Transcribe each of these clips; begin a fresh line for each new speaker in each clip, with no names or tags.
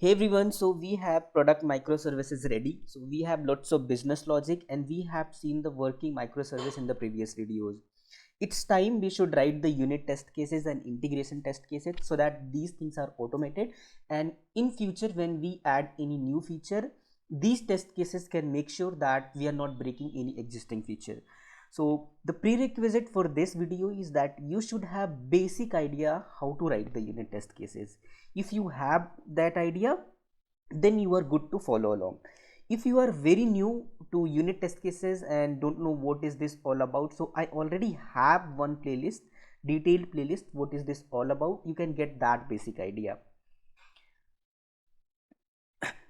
Hey everyone, so we have product microservices ready. So we have lots of business logic and we have seen the working microservice in the previous videos. It's time we should write the unit test cases and integration test cases so that these things are automated, and in future when we add any new feature, these test cases can make sure that we are not breaking any existing feature. So the prerequisite for this video is that you should have basic idea how to write the unit test cases. If you have that idea, then you are good to follow along. If you are very new to unit test cases and don't know what is this all about, so I already have one playlist, detailed playlist, what is this all about. You can get that basic idea.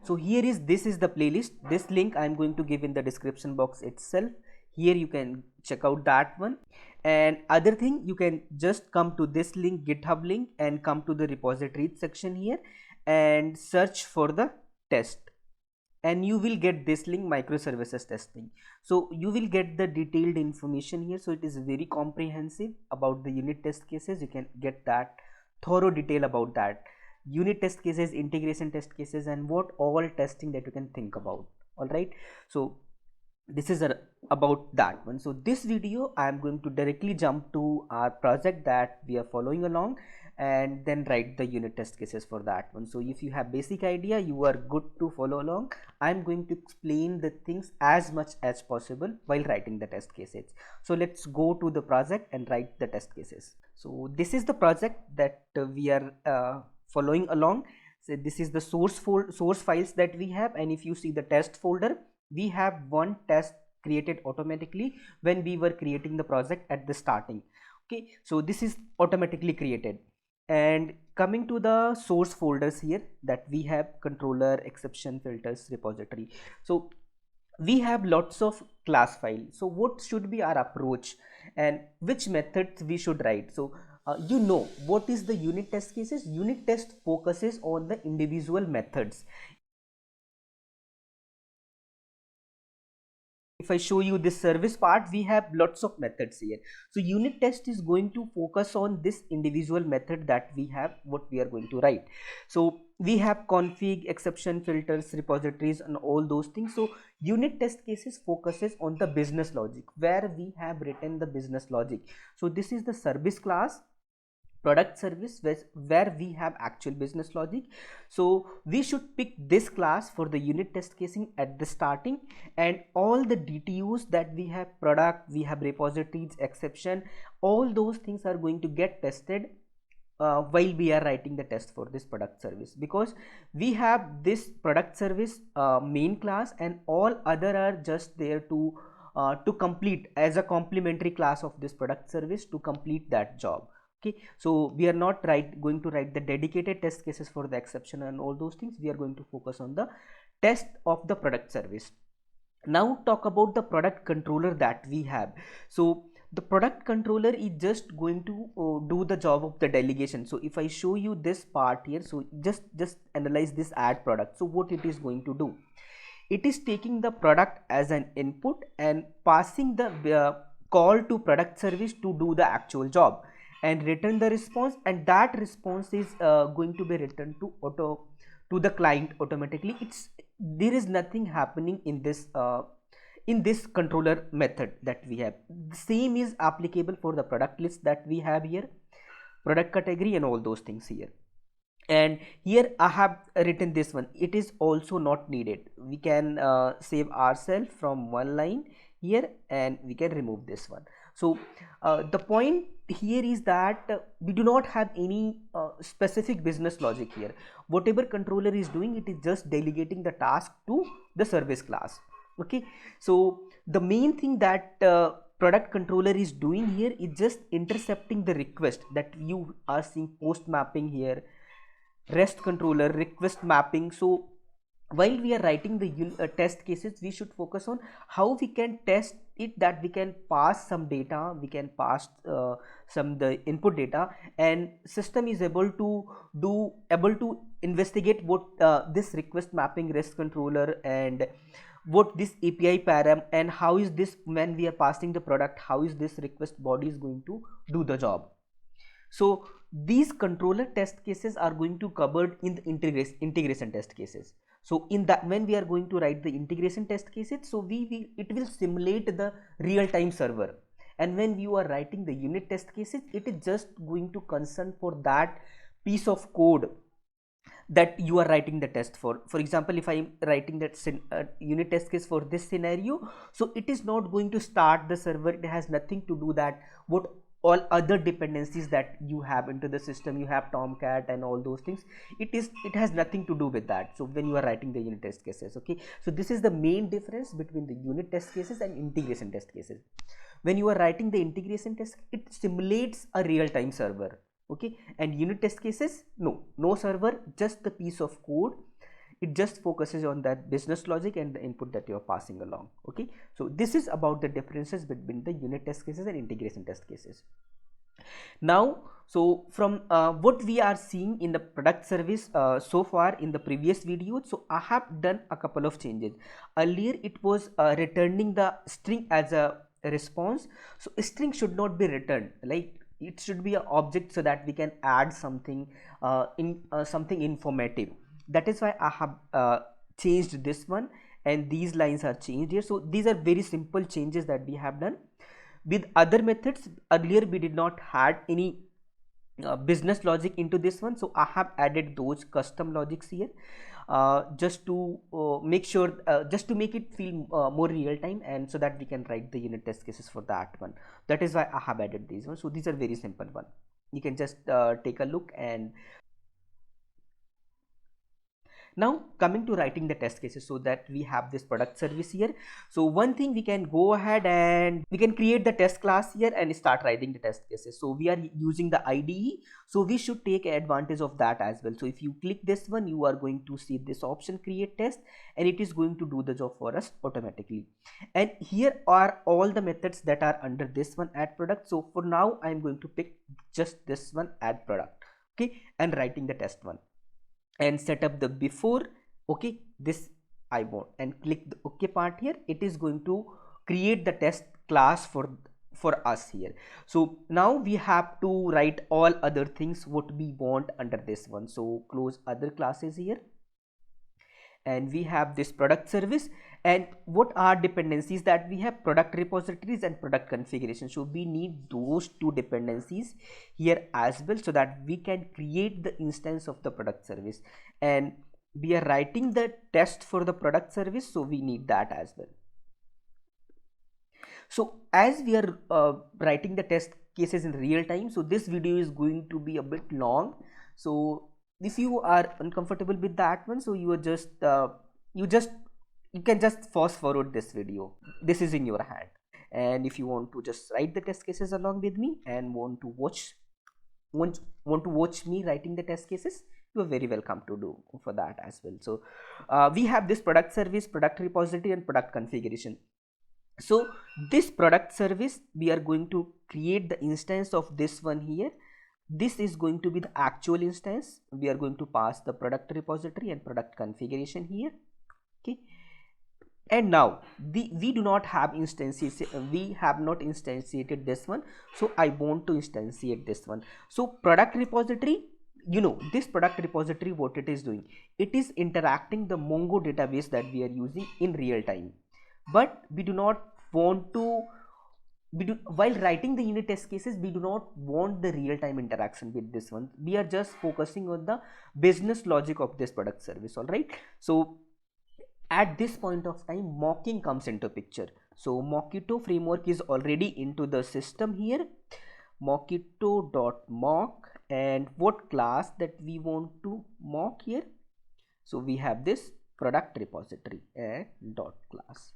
So here is, this is the playlist. This link I am going to give in the description box itself. Here you can check out that one. And other thing, you can just come to this link, GitHub link, and come to the repositories section here and search for the test, and you will get this link, microservices testing. So you will get the detailed information here. So it is very comprehensive about the unit test cases. You can get that thorough detail about that unit test cases, integration test cases, and what all testing that you can think about. All right, so this is about that one. So this video I am going to directly jump to our project that we are following along, and then write the unit test cases for that one. So if you have basic idea, you are good to follow along. I am going to explain the things as much as possible while writing the test cases. So let's go to the project and write the test cases. So this is the project that we are following along. So this is the source files that we have, and if you see the test folder, we have one test created automatically when we were creating the project at the starting. Okay, so this is automatically created. And coming to the source folders here, that we have controller, exception, filters, repository. So we have lots of class file. So what should be our approach and which methods we should write? So you know what is the unit test cases. Unit test focuses on the individual methods. If I show you this service part, we have lots of methods here. So unit test is going to focus on this individual method that we have, what we are going to write. So we have config, exception, filters, repositories, and all those things. So unit test cases focuses on the business logic, where we have written the business logic. So this is the service class, product service, where we have actual business logic. So we should pick this class for the unit test casing at the starting, and all the DTUs that we have, product, we have repositories, exception, all those things are going to get tested while we are writing the test for this product service, because we have this product service main class, and all other are just there to complete as a complementary class of this product service to complete that job. Okay, so we are not going to write the dedicated test cases for the exception and all those things. We are going to focus on the test of the product service. Now talk about the product controller that we have. So the product controller is just going to do the job of the delegation. So if I show you this part here, so just analyze this add product. So what it is going to do, it is taking the product as an input and passing the call to product service to do the actual job and return the response, and that response is going to be returned to the client automatically. It's, there is nothing happening in this controller method that we have. The same is applicable for the product list that we have here, product category, and all those things here. And here I have written this one, it is also not needed. We can save ourselves from one line here, and we can remove this one. So the point here is that we do not have any specific business logic here. Whatever controller is doing, it is just delegating the task to the service class. Okay, so the main thing that product controller is doing here is just intercepting the request that you are seeing, post mapping here, REST controller, request mapping. So while we are writing the test cases, we should focus on how we can test it, that we can pass some data, we can pass some the input data, and system is able to investigate what this request mapping, REST controller, and what this API param, and how is this, when we are passing the product, how is this request body is going to do the job. So these controller test cases are going to covered in the integration test cases. So in that, when we are going to write the integration test cases, so it will simulate the real-time server, and when you are writing the unit test cases, it is just going to concern for that piece of code that you are writing the test for. For example, if I am writing that unit test case for this scenario, so it is not going to start the server. It has nothing to do that what all other dependencies that you have into the system, you have Tomcat and all those things, it has nothing to do with that. So when you are writing the unit test cases, okay, so this is the main difference between the unit test cases and integration test cases. When you are writing the integration test, it simulates a real-time server, okay, and unit test cases, no server, just the piece of code. It just focuses on that business logic and the input that you are passing along, okay. So this is about the differences between the unit test cases and integration test cases. Now, so from what we are seeing in the product service so far in the previous video, so I have done a couple of changes. Earlier it was returning the string as a response. So a string should not be returned, like it should be an object, so that we can add something something informative. That is why I have changed this one, and these lines are changed here. So these are very simple changes that we have done. With other methods, earlier we did not had any business logic into this one, so I have added those custom logics here, just to make sure, just to make it feel more real time, and so that we can write the unit test cases for that one. That is why I have added these ones. So these are very simple one. You can just take a look. And now coming to writing the test cases, so that we have this product service here. So one thing, we can go ahead and we can create the test class here and start writing the test cases. So we are using the IDE, so we should take advantage of that as well. So if you click this one, you are going to see this option, create test, and it is going to do the job for us automatically. And here are all the methods that are under this one, add product. So for now I am going to pick just this one, add product, okay, and writing the test one, and set up the before, okay, this I want, and click the OK part here. It is going to create the test class for us here. So now we have to write all other things what we want under this one. So close other classes here, and we have this product service. And what are dependencies that we have? Product repositories and product configuration. So we need those two dependencies here as well, so that we can create the instance of the product service, and we are writing the test for the product service, so we need that as well. So as we are writing the test cases in real time, so this video is going to be a bit long. So if you are uncomfortable with that one, so you are just you can just fast forward this video. This is in your hand. And if you want to just write the test cases along with me and want to watch me writing the test cases, you are very welcome to do for that as well. So we have this product service, product repository, and product configuration. So this product service, we are going to create the instance of this one here. This is going to be the actual instance. We are going to pass the product repository and product configuration here, okay. And now we do not have instances, we have not instantiated this one, so I want to instantiate this one. So product repository, you know, this product repository, what it is doing, it is interacting the Mongo database that we are using in real time. But we do not want to, while writing the unit test cases, we do not want the real-time interaction with this one. We are just focusing on the business logic of this product service. All right, so at this point of time, mocking comes into picture. So Mockito framework is already into the system here, mockito.mock, and what class that we want to mock here. So we have this product repository and dot class,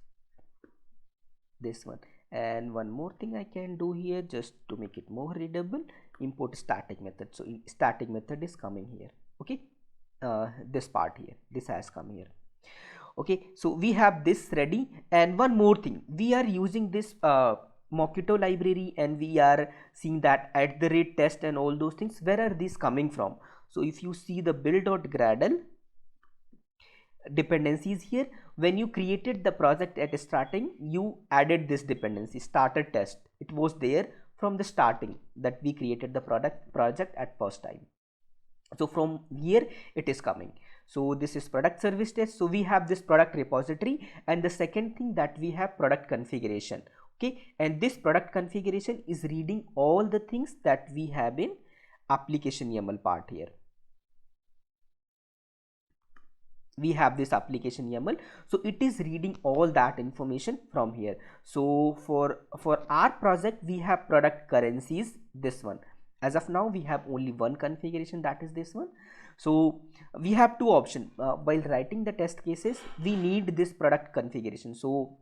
this one. And one more thing I can do here, just to make it more readable, import static method. So static method is coming here, okay. This part here, this has come here, okay. So we have this ready. And one more thing, we are using this Mockito library, and we are seeing that @test and all those things. Where are these coming from? So if you see the build.gradle dependencies here, when you created the project at starting, you added this dependency, starter test. It was there from the starting that we created the project at first time. So from here it is coming. So this is product service test. So we have this product repository, and the second thing that we have product configuration. Okay, and this product configuration is reading all the things that we have in application YAML part here. We have this application YAML, so it is reading all that information from here. So for our project we have product currencies, this one. As of now we have only one configuration, that is this one. So we have two options while writing the test cases. We need this product configuration. So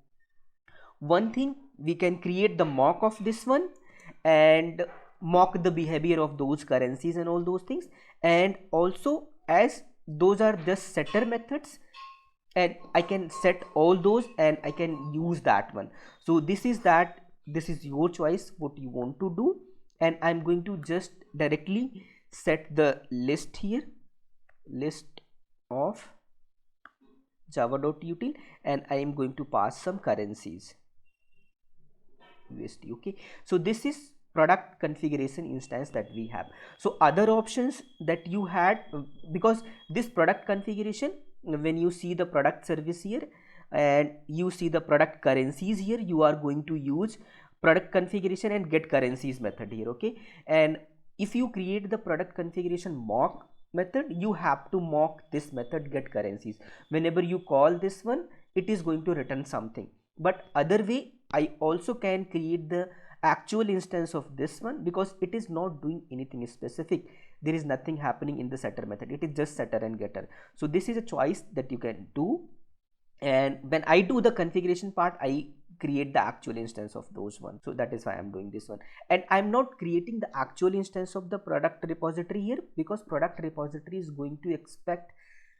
one thing, we can create the mock of this one and mock the behavior of those currencies and all those things, and also as those are just setter methods, and I can set all those and I can use that one. So this is your choice what you want to do, and I'm going to just directly set the list here, list of java.util, and I am going to pass some currencies USD. Okay, so this is product configuration instance that we have. So other options that you had, because this product configuration, when you see the product service here and you see the product currencies here, you are going to use product configuration and get currencies method here. Okay, and if you create the product configuration mock method, you have to mock this method get currencies. Whenever you call this one, it is going to return something. But other way, I also can create the actual instance of this one, because it is not doing anything specific. There is nothing happening in the setter method, it is just setter and getter. So this is a choice that you can do, and when I do the configuration part, I create the actual instance of those ones. So that is why I'm doing this one, and I'm not creating the actual instance of the product repository here, because product repository is going to expect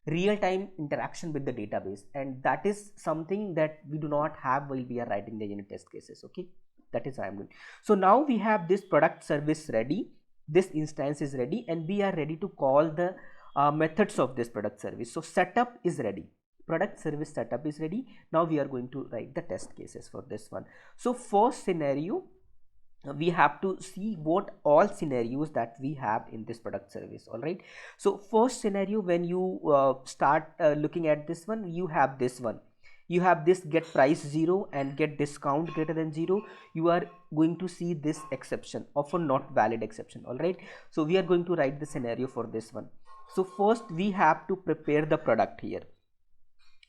real-time interaction with the database, and that is something that we do not have while we are writing the unit test cases. Okay, that is why I'm doing. So now we have this product service ready, this instance is ready, and we are ready to call the methods of this product service. So setup is ready, product service setup is ready. Now we are going to write the test cases for this one. So first scenario, we have to see what all scenarios that we have in this product service. All right, so first scenario, when you start looking at this one, you have this one, you have this get price 0 and get discount greater than 0. You are going to see this exception, often not valid exception. All right, so we are going to write the scenario for this one. So first we have to prepare the product here,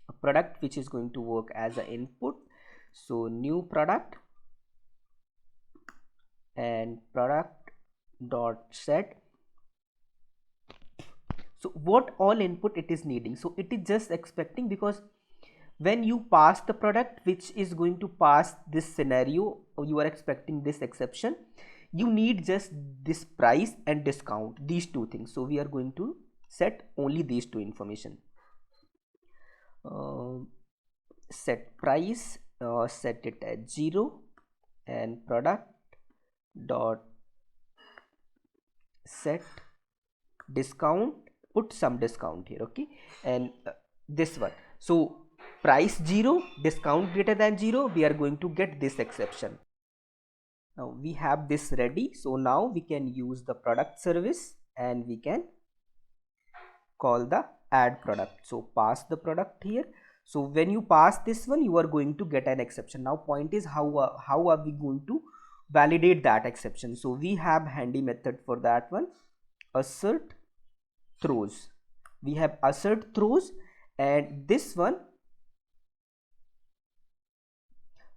a product which is going to work as an input. So new product and product dot set. So what all input it is needing, so it is just expecting, because when you pass the product which is going to pass this scenario, or you are expecting this exception, you need just this price and discount, these two things. So we are going to set only these two information. Set price, set it at 0, and product dot set discount, put some discount here. Okay, and this one, so price 0, discount greater than 0, we are going to get this exception. Now we have this ready, so now we can use the product service and we can call the add product. So pass the product here. So when you pass this one, you are going to get an exception. Now point is how are we going to validate that exception? So we have handy method for that one, assert throws. We have assert throws, and this one,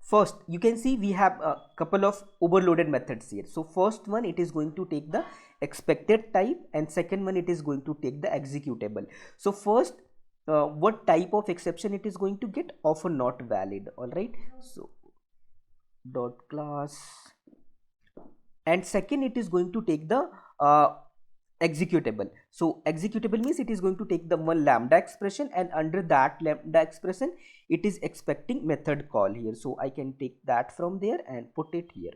first you can see we have a couple of overloaded methods here. So first one, it is going to take the expected type, and second one, it is going to take the executable. So first, what type of exception it is going to get? Often not valid. All right, so dot class, and second, it is going to take the executable. So executable means it is going to take the one lambda expression, and under that lambda expression it is expecting method call here. So I can take that from there and put it here,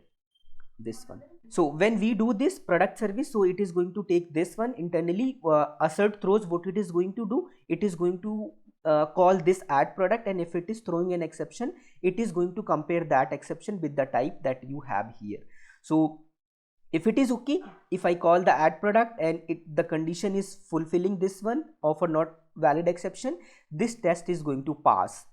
this one. So when we do this product service, so it is going to take this one internally, assert throws. What it is going to do, it is going to call this add product, and if it is throwing an exception, it is going to compare that exception with the type that you have here. So If it is okay, if I call the add product and the condition is fulfilling this one of a not valid exception, this test is going to pass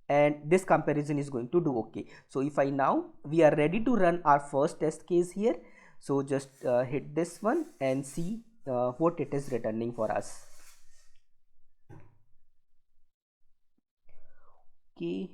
and this comparison is going to do okay. So if I now we are ready to run our first test case here, so just hit this one and see what it is returning for us. Okay,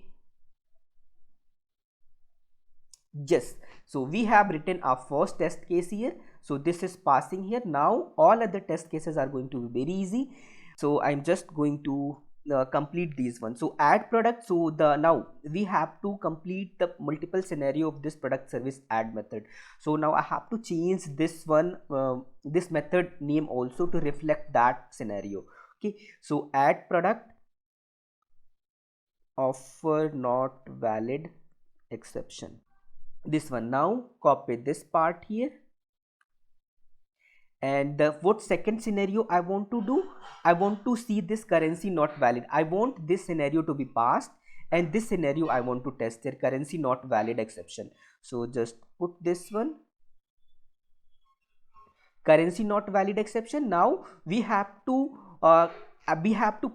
yes, so we have written our first test case here, so this is passing here. Now all other test cases are going to be very easy, so I'm just going to complete these ones. So add product, so the now we have to complete the multiple scenario of this product service add method. So now I have to change this one, this method name also to reflect that scenario. Okay, so add product offer not valid exception, this one. Now copy this part here, and what second scenario I want to do, I want to see this currency not valid. I want this scenario to be passed and this scenario I want to test their currency not valid exception. So just put this one, currency not valid exception. Now we have to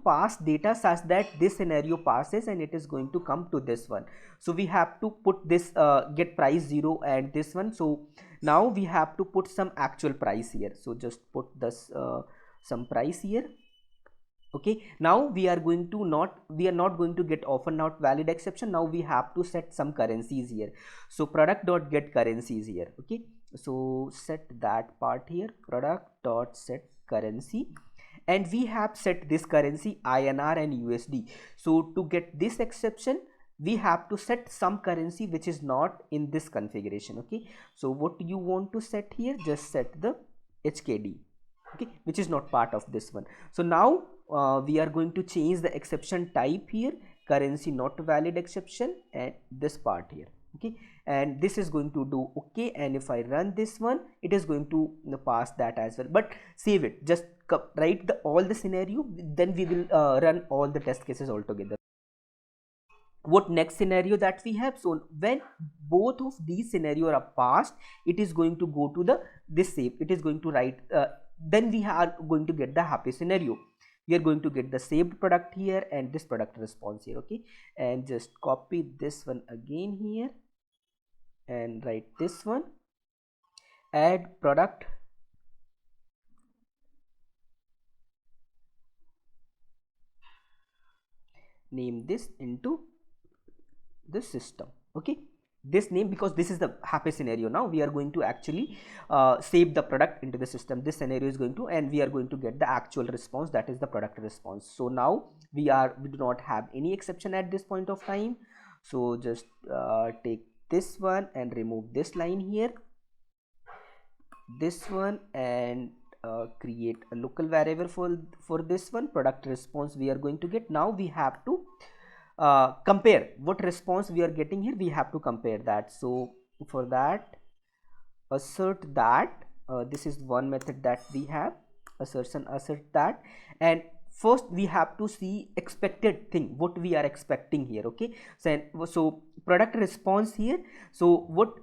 pass data such that this scenario passes and it is going to come to this one. So we have to put this get price 0 and this one. So now we have to put some actual price here, so just put this some price here. Okay, now we are not going to get offer not valid exception. Now we have to set some currencies here, so product dot get currencies here. Okay, so set that part here, product dot set currency, and we have set this currency INR and USD. So to get this exception we have to set some currency which is not in this configuration. Okay, so what you want to set here, just set the HKD, okay, which is not part of this one. So now we are going to change the exception type here, currency not valid exception, and this part here. Okay, and this is going to do okay, and if I run this one it is going to pass that as well. But save it, just write all the scenario, then we will run all the test cases all together. What next scenario that we have, so when both of these scenario are passed, it is going to go to the this save, it is going to write then we are going to get the happy scenario. We are going to get the saved product here and this product response here. Okay, and just copy this one again here and write this one, add product, name this into the system. Okay, this name, because this is the happy scenario. Now we are going to actually save the product into the system. This scenario is going to, and we are going to get the actual response, that is the product response. So now we do not have any exception at this point of time. So just take this one and remove this line here, this one, and create a local variable for this one, product response we are going to get. Now we have to compare what response we are getting here, we have to compare that. So for that, assert that this is one method that we have, assertion assert that, and first we have to see expected thing, what we are expecting here. Okay, so product response here, so what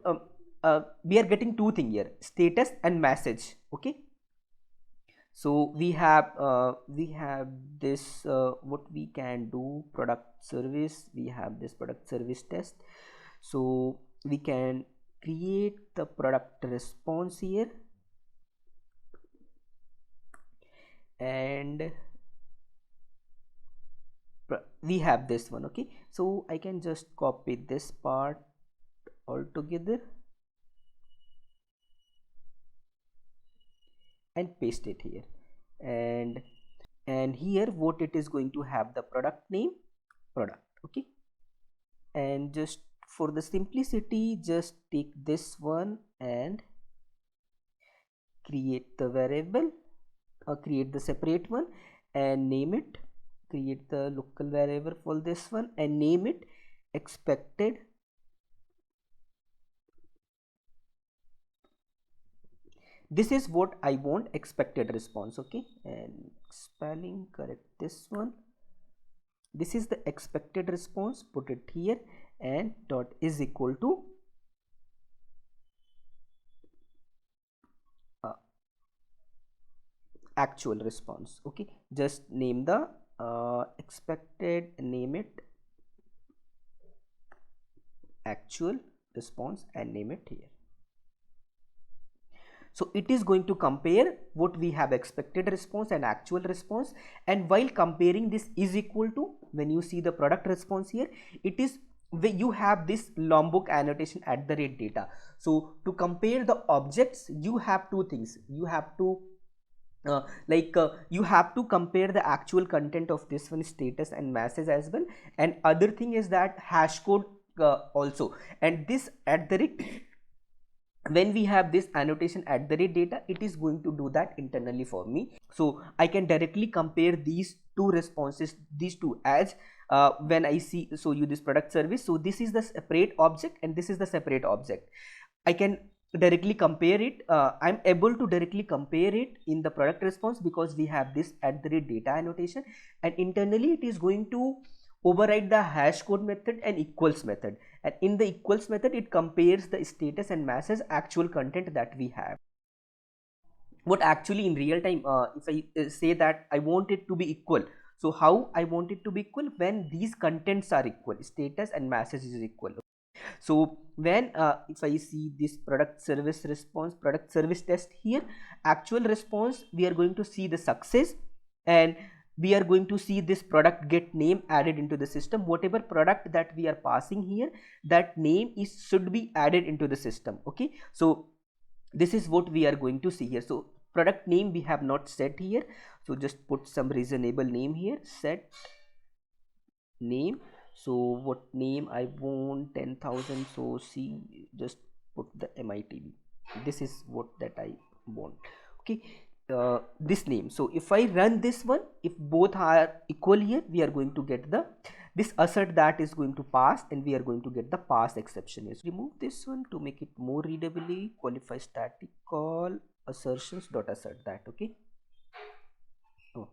we are getting two things here, status and message. Okay, so we have this what we can do, product service, we have this product service test. So we can create the product response here, and we have this one. Okay, so I can just copy this part all together and paste it here, and here what it is going to have, the product name, product. Okay, and just for the simplicity, just take this one and create the variable, or create the separate one and name it, create the local variable for this one and name it expected this is what I want, expected response. Okay, and spelling correct this one, this is the expected response, put it here, and dot is equal to actual response. Okay, just name the expected, name it actual response and name it here. So it is going to compare what we have expected response and actual response, and while comparing this is equal to, when you see the product response here, it is where you have this Lombok annotation at the rate data. So to compare the objects, you have two things. You have to you have to compare the actual content of this one, status and message as well, and other thing is that hash code also, and this at the rate, when we have this annotation at the rate data, it is going to do that internally for me. So I can directly compare these two responses, these two, as when I show you this product service. So this is the separate object and this is the separate object. I can directly compare it. I'm able to directly compare it in the product response because we have this at the rate data annotation, and internally it is going to override the hash code method and equals method, and in the equals method it compares the status and message actual content that we have. What actually in real time, if I say that I want it to be equal, so how I want it to be equal? When these contents are equal, status and message is equal. So when if I see this product service response, product service test here, actual response, we are going to see the success, and we are going to see this product get name added into the system. Whatever product that we are passing here, that name is should be added into the system. Okay, so this is what we are going to see here. So product name we have not set here, so just put some reasonable name here, set name. So what name I want? 10,000. So see, just put the MITB. This is what that I want. Okay, this name. So if I run this one, if both are equal here, we are going to get the this assert that is going to pass, and we are going to get the pass exception. Is remove this one to make it more readably. Qualify static call assertions dot assert that. Okay. Oh,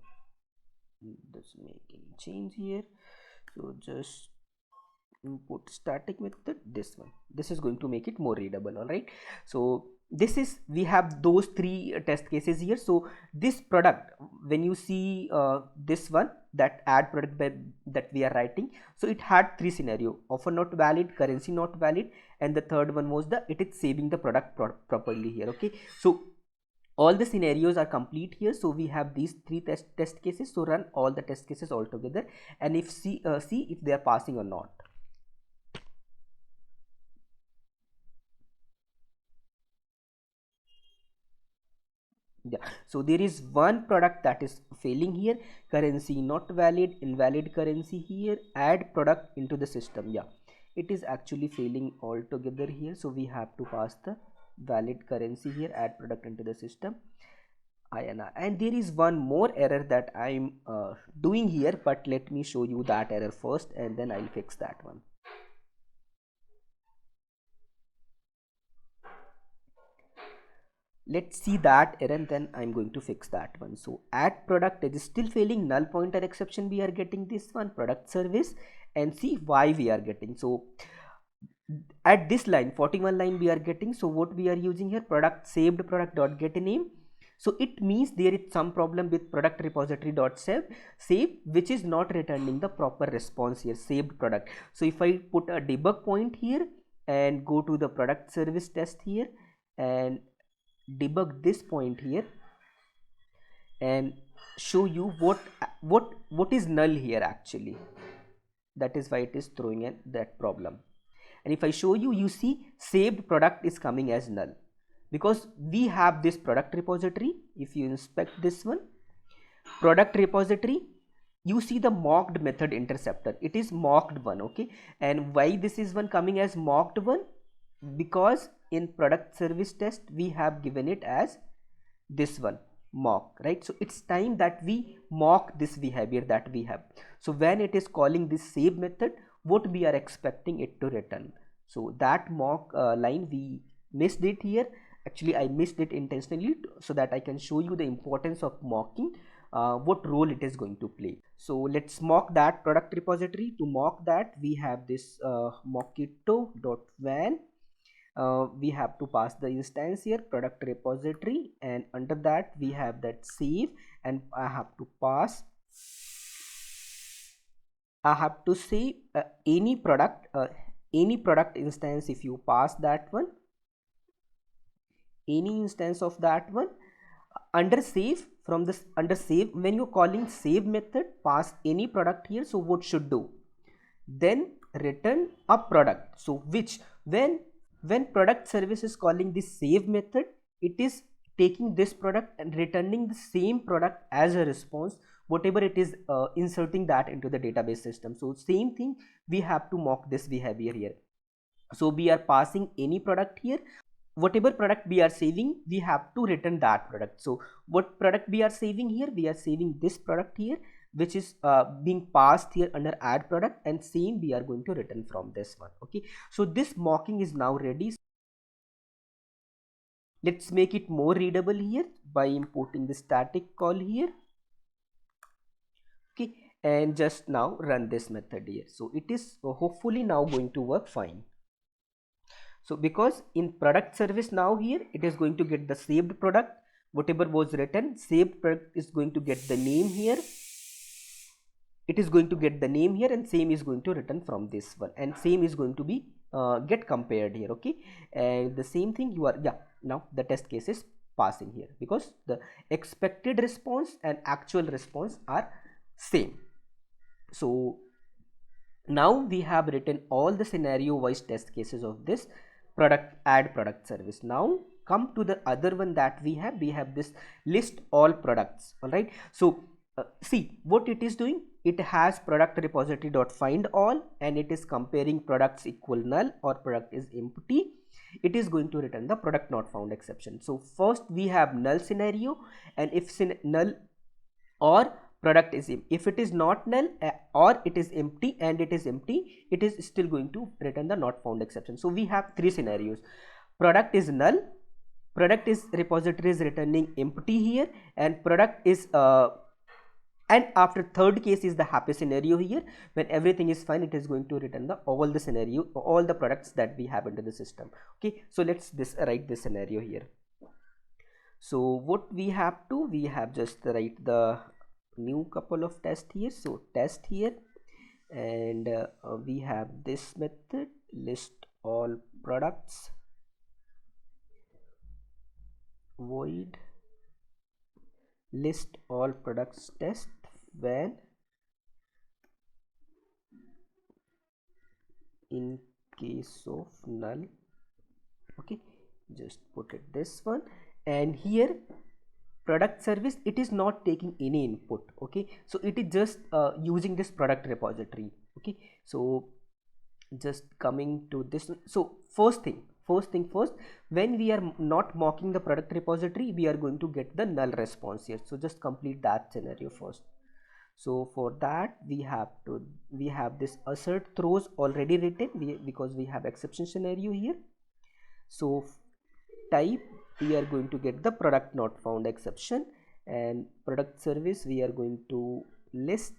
doesn't make any change here. So just import static method, this one. This is going to make it more readable. All right, so this is, we have those three test cases here. So this product, when you see this one, that add product that we are writing, so it had three scenario: offer not valid, currency not valid, and the third one was the it is saving the product properly here. Okay, so all the scenarios are complete here. So we have these three test cases. So run all the test cases all together, and if see if they are passing or not. Yeah, so there is one product that is failing here: currency not valid, invalid currency here, add product into the system. Yeah, it is actually failing altogether here. So we have to pass the valid currency here, add product into the system, INR. And there is one more error that I'm doing here, but let me show you that error first and then I'll fix that one. Let's see that error and then I'm going to fix that one. So add product, it is still failing, null pointer exception we are getting this one, product service, and see why we are getting. So at this line 41 line we are getting, so what we are using here, product saved product dot get name. So it means there is some problem with product repository dot save, which is not returning the proper response here, saved product. So if I put a debug point here and go to the product service test here and debug this point here and show you what is null here actually, that is why it is throwing in that problem. And if I show you, you see saved product is coming as null because we have this product repository. If you inspect this one, product repository, you see the mocked method interceptor, it is mocked one. Okay, and why this is one coming as mocked one? Because in product service test we have given it as this one, mock, right? So it's time that we mock this behavior that we have. So when it is calling this save method, what we are expecting it to return. So that mock line we missed it here. Actually I missed it intentionally so that I can show you the importance of mocking, what role it is going to play. So let's mock that product repository. To mock that, we have this mockito.van we have to pass the instance here, product repository, and under that we have that save, and I have to pass, I have to say any product instance. If you pass that one, any instance of that one, under save, from this under save, when you're calling save method, pass any product here. So what should do, then return a product. So which, when product service is calling this save method, it is taking this product and returning the same product as a response, whatever it is, inserting that into the database system. So same thing, we have to mock this behavior here. So we are passing any product here, whatever product we are saving, we have to return that product. So what product we are saving here, we are saving this product here, which is being passed here under add product, and same we are going to return from this one. Okay, so this mocking is now ready. Let's make it more readable here by importing the static call here. Okay, and just now run this method here. So it is hopefully now going to work fine. So because in product service now here, it is going to get the saved product, whatever was written, saved product is going to get the name here. It is going to get the name here, and same is going to return from this one, and same is going to be get compared here. Okay, and the same thing you are, yeah, now the test case is passing here because the expected response and actual response are same. So now we have written all the scenario wise test cases of this product add product service. Now come to the other one that we have this list all products. All right, so see what it is doing. It has product repository dot find all, and it is comparing products equal null or product is empty. It is going to return the product not found exception. So first we have null scenario, and if null or product is, if it is not null or it is empty, and it is empty, it is still going to return the not found exception. So we have three scenarios: product is null, product is repository is returning empty here, and product is and after third case is the happy scenario here. When everything is fine, it is going to return the all the scenario, all the products that we have into the system. Okay, so let's write this scenario here. So what we have to, we have just write the new couple of tests here. So test here, and we have this method list all products void list all products test when in case of null. Okay, just put it this one, and here product service, it is not taking any input. Okay, so it is just using this product repository. Okay, so just coming to this. So first thing first, when we are not mocking the product repository, we are going to get the null response here. So just complete that scenario first. So for that we have this assert throws already written, because we have exception scenario here. So type, we are going to get the product not found exception, and product service we are going to list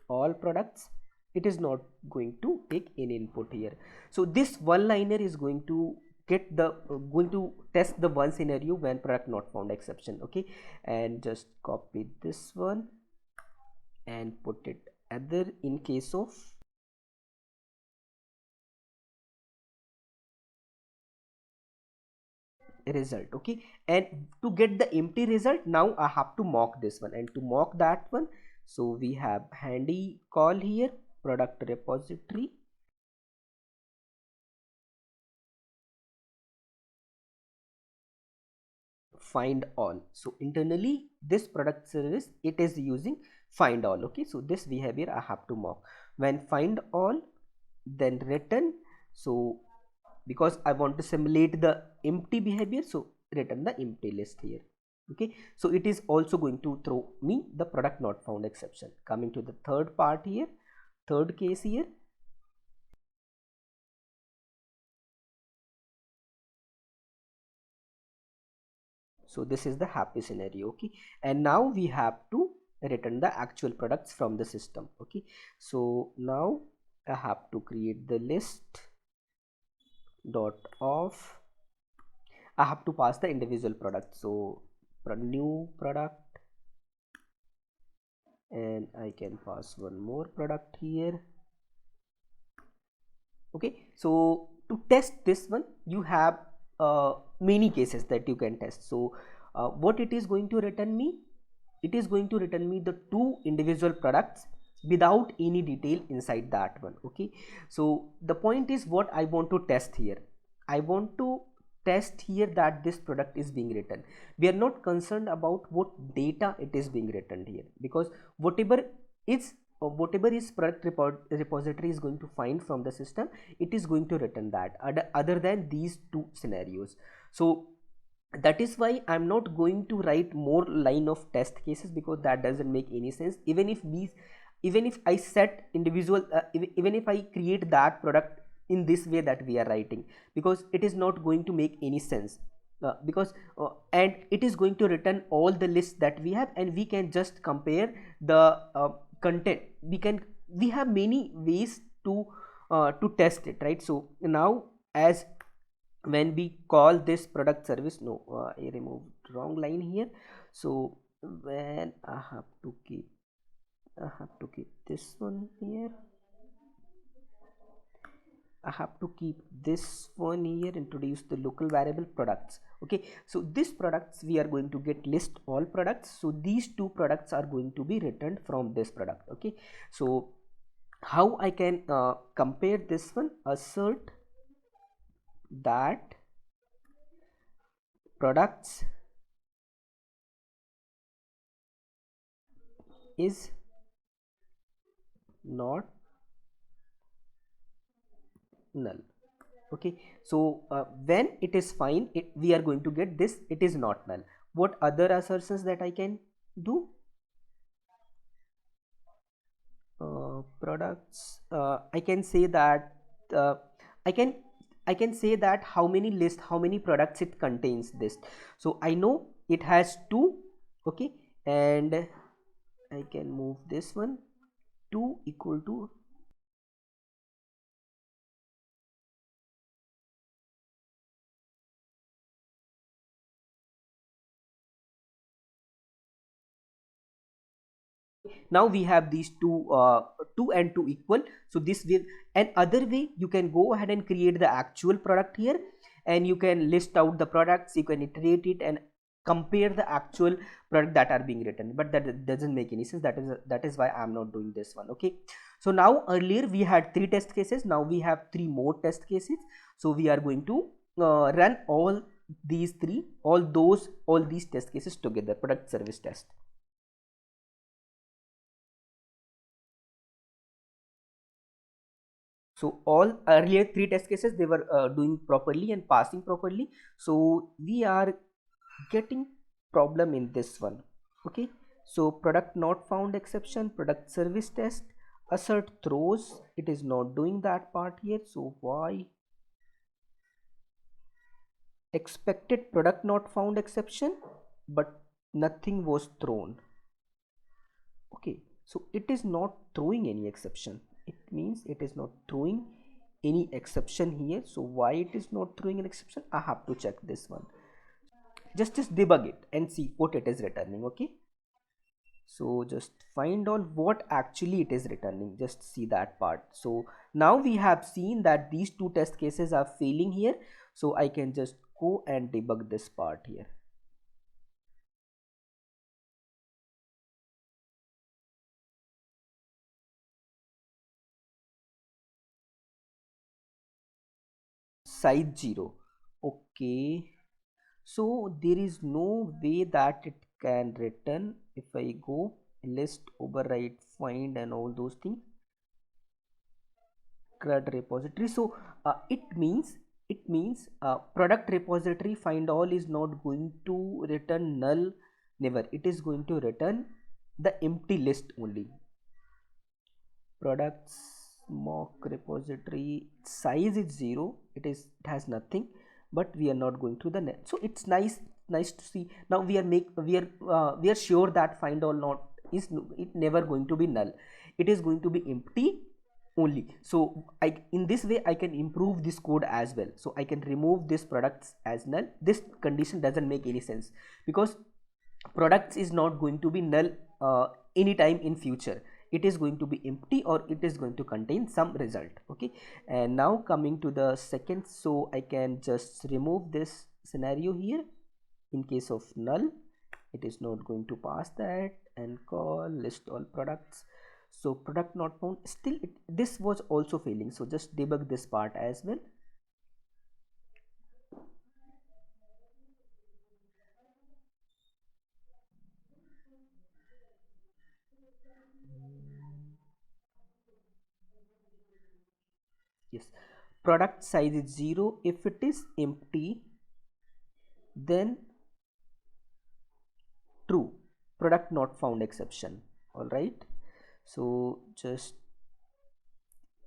all products. It is not going to take any input here. So this one liner is going to get the going to test the one scenario when product not found exception. Okay, and just copy this one and put it other in case of result. Okay, and to get the empty result, now I have to mock this one, and to mock that one, so we have handy call here, product repository find all. So internally this product service, it is using find all. Okay, so this behavior I have to mock when find all, then return. So because I want to simulate the empty behavior, so return the empty list here. Okay, so it is also going to throw me the product not found exception. Coming to the third part here, third case here, so this is the happy scenario. Okay, and now we have to return the actual products from the system. Okay, so now I have to create the list dot of I have to pass the individual product. So new product, and I can pass one more product here. Okay, so to test this one, you have many cases that you can test. So what it is going to return me, it is going to return me the two individual products without any detail inside that one. Okay, so the point is what I want to test here. I want to test here that this product is being written. We are not concerned about what data it is being written here, because whatever is product repository is going to find from the system, it is going to return that, other than these two scenarios. So that is why I'm not going to write more line of test cases, because that doesn't make any sense. Even if I set individual even if I create that product in this way that we are writing, because it is not going to make any sense, because and it is going to return all the lists that we have, and we can just compare the content. We have many ways to test it, right? So now, as when we call this product service, no, I removed wrong line here. So when I have to keep this one here, I have to keep this one here, introduce the local variable products. Okay, so this products we are going to get list all products. So these two products are going to be returned from this product. Okay, so how I can compare this one? Assert that products is not null. Okay, so when it is fine, we are going to get this, it is not null. What other assertions that I can do? Products, I can say that I can say that how many list, how many products it contains this. So I know it has 2. Okay, and I can move this one, 2 equal to now we have these two 2 and 2 equal. So this will, and other way you can go ahead and create the actual product here, and you can list out the products, you can iterate it and compare the actual product that are being written, but that doesn't make any sense. That is why I'm not doing this one. Okay, so now earlier we had 3 test cases, now we have 3 more test cases. So we are going to run all these test cases together, product service test. So all earlier 3 test cases, they were doing properly and passing properly. So we are getting problem in this one. Okay, so product not found exception, product service test, assert throws, it is not doing that part here. So why? Expected product not found exception, but nothing was thrown. Okay, so it is not throwing any exception, it means it is not throwing any exception here. So why it is not throwing an exception? I have to check this one. Just debug it and see what it is returning. Okay, so just find out what actually it is returning, just see that part. So now we have seen that these 2 test cases are failing here, so I can just go and debug this part here. Size 0. Okay, so there is no way that it can return. If I go list, override, find and all those things, CRUD repository. So it means product repository find all is not going to return null, never. It is going to return the empty list only. Products mock repository size is 0, it has nothing, but we are not going to the net. So it's nice to see. Now we are sure that find all not is it never going to be null, it is going to be empty only. So I, in this way I can improve this code as well. So I can remove this products as null. This condition doesn't make any sense, because products is not going to be null anytime in future. It is going to be empty, or it is going to contain some result. Okay, and now coming to the second, so I can just remove this scenario here. In case of null, it is not going to pass that, and call list all products. So product not found, still this was also failing. So just debug this part as well. Yes, product size is 0. If it is empty, then true, product not found exception. All right, so just,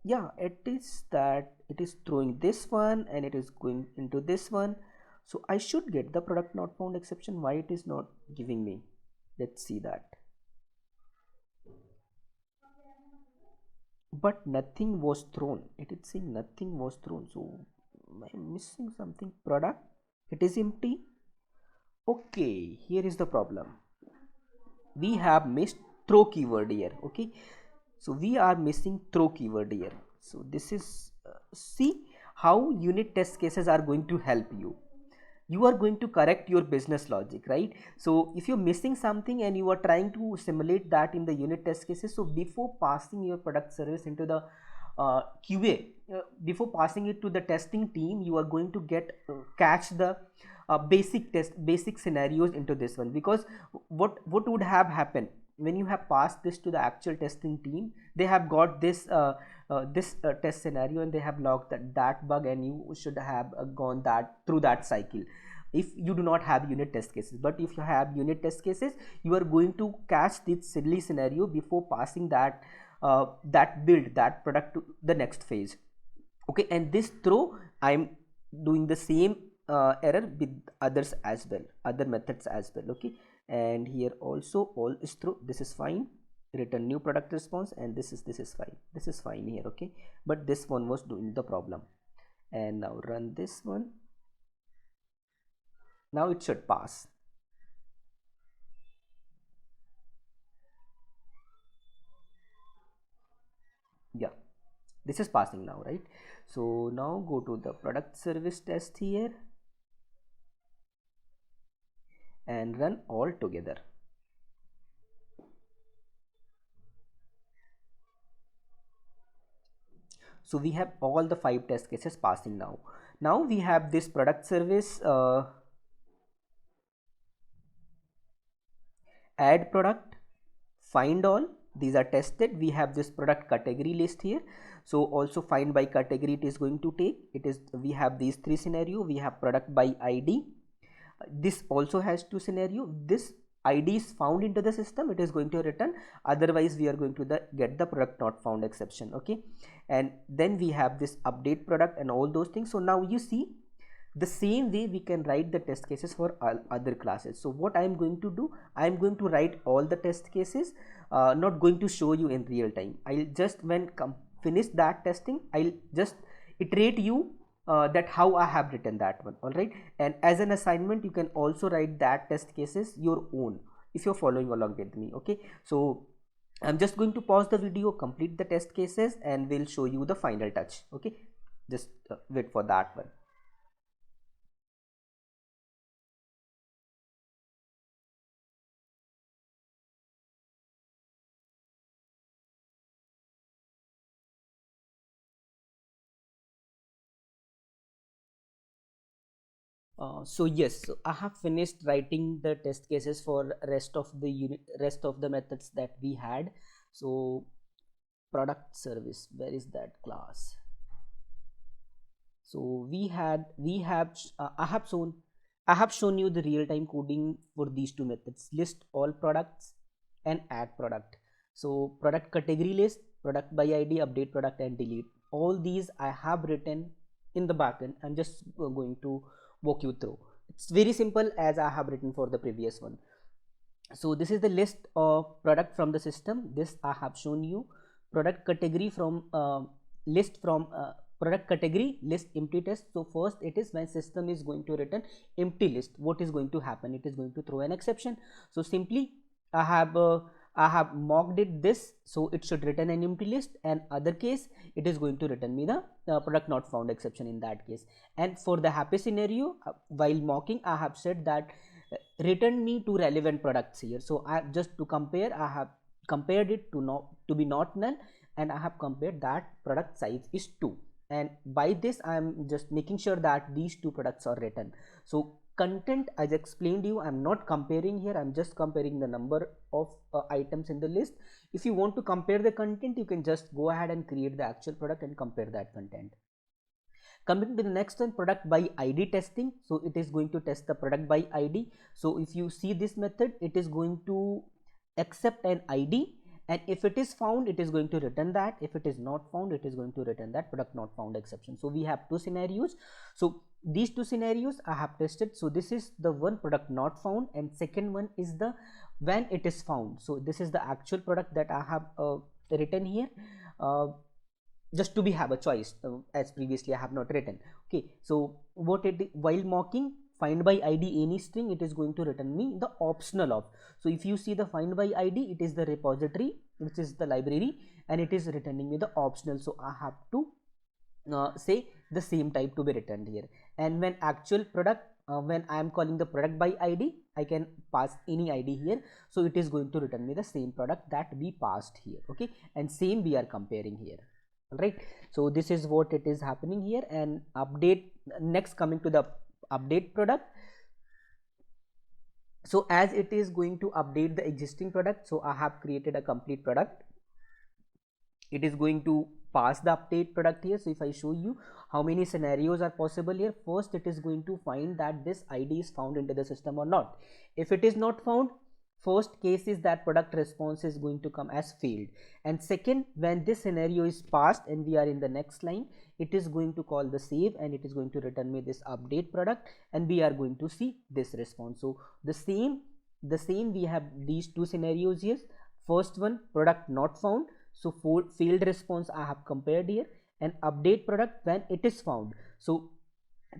yeah, it is that it is throwing this one and it is going into this one. So I should get the product not found exception. Why it is not giving me? Let's see that. But nothing was thrown. It is saying nothing was thrown. So am I missing something? Product, it is empty. Okay, here is the problem. We have missed throw keyword here. Okay, so we are missing throw keyword here. So this is see how unit test cases are going to help you. You are going to correct your business logic, right? So if you're missing something and you are trying to simulate that in the unit test cases, so before passing your product service into the QA, before passing it to the testing team, you are going to get catch the basic scenarios into this one. Because what would have happened when you have passed this to the actual testing team, they have got this test scenario and they have logged that bug, and you should have gone that through that cycle if you do not have unit test cases. But if you have unit test cases, you are going to catch this silly scenario before passing that build, that product to the next phase. Okay, and this throw, I'm doing the same error with others as well, other methods as well. Okay, and here also all is true. This is fine. Return new product response, and this is fine. This is fine here. Okay, but this one was doing the problem. And now run this one. Now it should pass. Yeah, this is passing now, right? So now go to the product service test here and run all together. So we have all the 5 test cases passing now. Now we have this product service add product, find all, these are tested. We have this product category list here. So also find by category it is going to take. It is, we have these 3 scenario. We have product by ID. This also has 2 scenario. This ID is found into the system, it is going to return. Otherwise we are going to get the product not found exception. Okay, and then we have this update product and all those things. So now you see, the same way we can write the test cases for all other classes. So what I am going to do, I am going to write all the test cases, not going to show you in real time. I'll just, when finish that testing, I'll just iterate you that how I have written that one. All right, and as an assignment you can also write that test cases your own if you're following along with me. Okay, so I'm just going to pause the video, complete the test cases, and we'll show you the final touch. Okay, just wait for that one. So yes, so I have finished writing the test cases for rest of the methods that we had. So product service, where is that class? So I have shown you the real-time coding for these 2 methods: list all products and add product. So product category list, product by ID, update product, and delete. All these I have written in the backend. I'm just going to walk you through. It's very simple as I have written for the previous one. So this is the list of product from the system. This I have shown you. product category from list from product category list empty test. So first it is when system is going to return empty list, what is going to happen? It is going to throw an exception. So simply I have mocked it this, so it should return an empty list, and other case it is going to return me the product not found exception in that case. And for the happy scenario, while mocking I have said that return me two relevant products here. So I just to compare, I have compared it to be not null, and I have compared that product size is 2, and by this I am just making sure that these two products are written. So content, as explained you, I'm not comparing here, I'm just comparing the number of items in the list. If you want to compare the content, you can just go ahead and create the actual product and compare that content. Coming to the next one, product by ID testing. So it is going to test the product by ID. So if you see this method, it is going to accept an ID, and if it is found, it is going to return that. If it is not found, it is going to return that product not found exception. So we have two scenarios. So these two scenarios I have tested. So this is the one, product not found, and second one is the when it is found. So this is the actual product that I have written here, just to be have a choice, as previously I have not written. Okay, so what it, while mocking find by ID any string, it is going to return me the optional of. So if you see the find by ID, it is the repository, which is the library, and it is returning me the optional. So I have to say the same type to be returned here. And when actual product, when I am calling the product by ID, I can pass any ID here, so it is going to return me the same product that we passed here. Okay, and same we are comparing here. Right, so this is what it is happening here. And update, next coming to the update product. So as it is going to update the existing product, so I have created a complete product. It is going to pass the update product here. So if I show you how many scenarios are possible here, first it is going to find that this ID is found into the system or not. If it is not found, first case is that product response is going to come as failed, and second, when this scenario is passed and we are in the next line, it is going to call the save, and it is going to return me this update product, and we are going to see this response. So the same we have these two scenarios here. First one, product not found, so for failed response I have compared here, and update product when it is found. So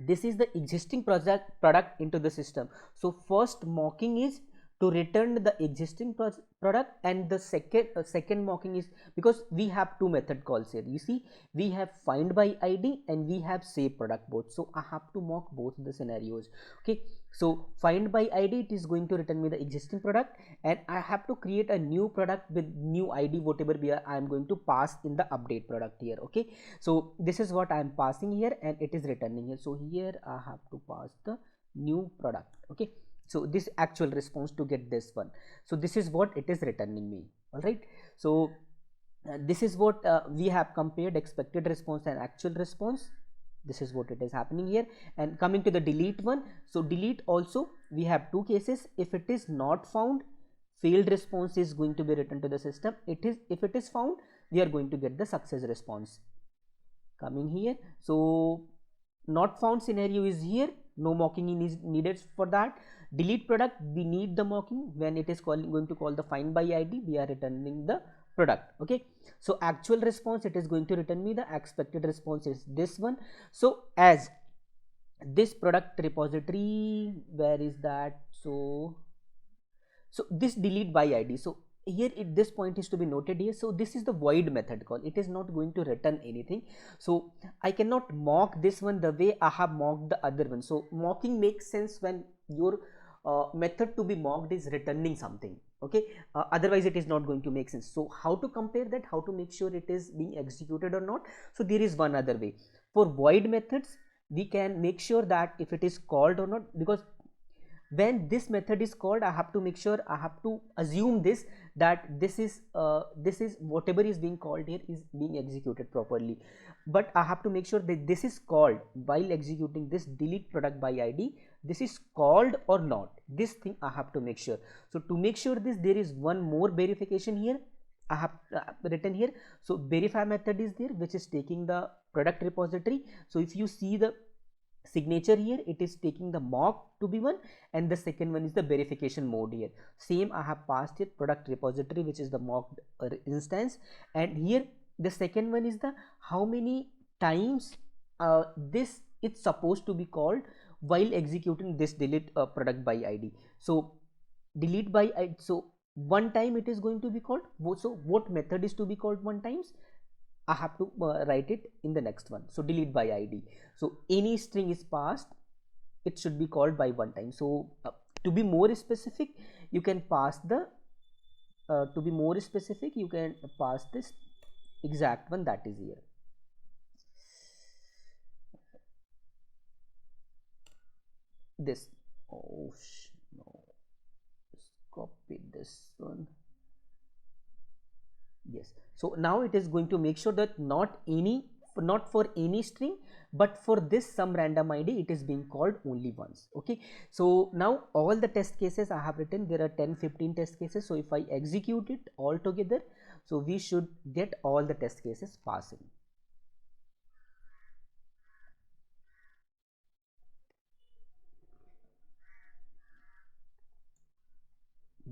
this is the existing product into the system. So first mocking is to return the existing product, and the second mocking is, because we have two method calls here, you see, we have find by ID and we have save product both. So I have to mock both the scenarios. Okay, so find by ID, it is going to return me the existing product, and I have to create a new product with new ID, whatever I am going to pass in the update product here. Okay, so this is what I am passing here, and it is returning here. So here I have to pass the new product. Okay, so this actual response to get this one. So this is what it is returning me. All right, so this is what we have compared expected response and actual response. This is what it is happening here. And coming to the delete one, so delete also we have two cases. If it is not found, failed response is going to be returned to the system. If it is found, we are going to get the success response coming here. So not found scenario is here, no mocking is needed for that. Delete product, we need the mocking. When it is going to call the find by ID, we are returning the product. Okay, so actual response, it is going to return me the expected response is this one. So as this product repository, where is that? So this delete by ID, so here this point is to be noted here. So this is the void method call, it is not going to return anything. So I cannot mock this one the way I have mocked the other one. So mocking makes sense when your method to be mocked is returning something. Okay, otherwise it is not going to make sense. So how to compare that, how to make sure it is being executed or not? So there is one other way. For void methods, we can make sure that if it is called or not, because when this method is called, I have to make sure, I have to assume this, that this is whatever is being called here is being executed properly. But I have to make sure that this is called while executing this delete product by ID, this is called or not. This thing I have to make sure. So to make sure this, there is one more verification here I have written here. So verify method is there, which is taking the product repository. So if you see the signature here, it is taking the mock to be one, and the second one is the verification mode here. Same I have passed it product repository, which is the mock instance, and here the second one is the how many times this it's supposed to be called while executing this delete product by id. So delete by id, so one time it is going to be called. So what method is to be called one times? I have to write it in the next one. So delete by id. So any string is passed, it should be called by one time. So to be more specific, you can pass the this exact one that is here. This no, just copy this one. Yes, so now it is going to make sure that not for any string, but for this some random id it is being called only once. Okay, so now all the test cases I have written, there are 10-15 test cases. So if I execute it all together, so we should get all the test cases passing.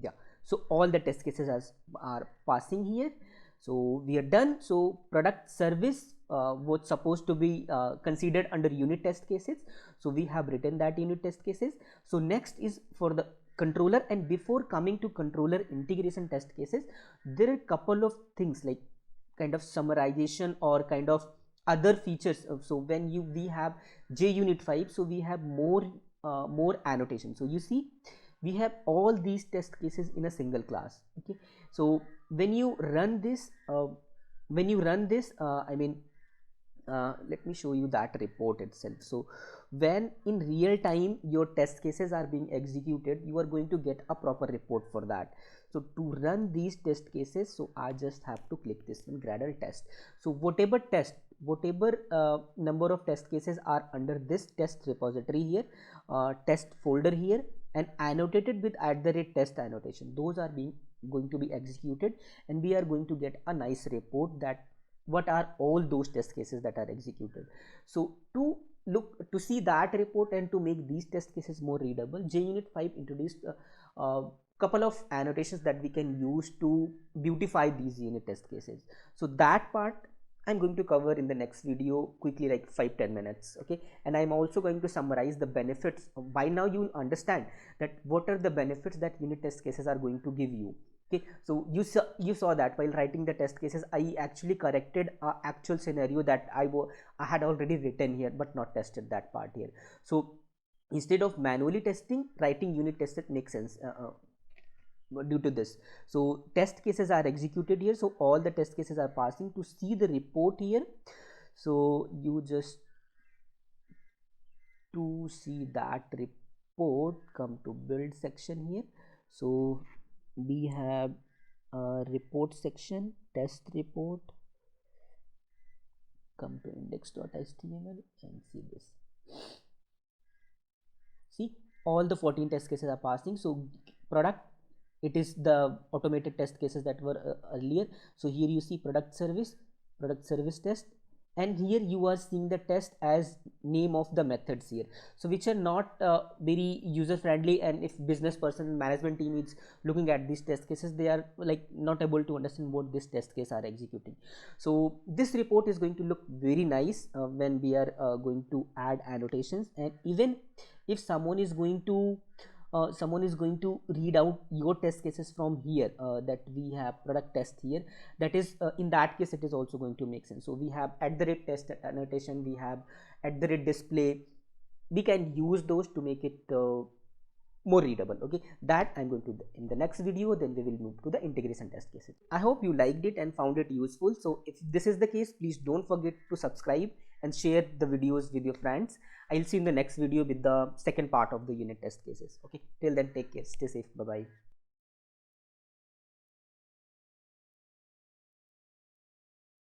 Yeah, so all the test cases are passing here. So we are done. So product service was supposed to be considered under unit test cases. So we have written that unit test cases. So next is for the controller, and before coming to controller integration test cases, there are a couple of things like kind of summarization or kind of other features. So when we have JUnit 5, so we have more annotation. So you see we have all these test cases in a single class. Okay, so when you run this I mean let me show you that report itself. So when in real time your test cases are being executed, you are going to get a proper report for that. So to run these test cases, so I just have to click this one, Gradle test. So whatever number of test cases are under this test repository here, test folder here, and annotated with @test annotation, those are going to be executed, and we are going to get a nice report that what are all those test cases that are executed. So to see that report and to make these test cases more readable, JUnit 5 introduced a couple of annotations that we can use to beautify these unit test cases. So that part I'm going to cover in the next video quickly, like 5-10 minutes. Okay, and I'm also going to summarize the benefits. By now you will understand that what are the benefits that unit test cases are going to give you. Okay, so you saw that while writing the test cases, I actually corrected a actual scenario that I had already written here but not tested that part here. So instead of manually testing, writing unit tests makes sense due to this. So test cases are executed here, so all the test cases are passing. To see the report here, so you just to see that report, come to build section here. So we have a report section, test report, come to index.html and see this. See, all the 14 test cases are passing. So product, it is the automated test cases that were earlier. So here you see product service test, and here you are seeing the test as name of the methods here, so which are not very user friendly, and if business person management team is looking at these test cases, they are like not able to understand what this test case are executing. So this report is going to look very nice when we are going to add annotations, and even if someone is going to read out your test cases from here, that we have product test here, that is in that case it is also going to make sense. So we have @test annotation, we have @display, we can use those to make it more readable. Okay, that I'm going to do in the next video. Then we will move to the integration test cases. I hope you liked it and found it useful. So if this is the case, please don't forget to subscribe and share the videos with your friends. I'll see you in the next video with the second part of the unit test cases. Okay, till then, take care, stay safe, bye bye.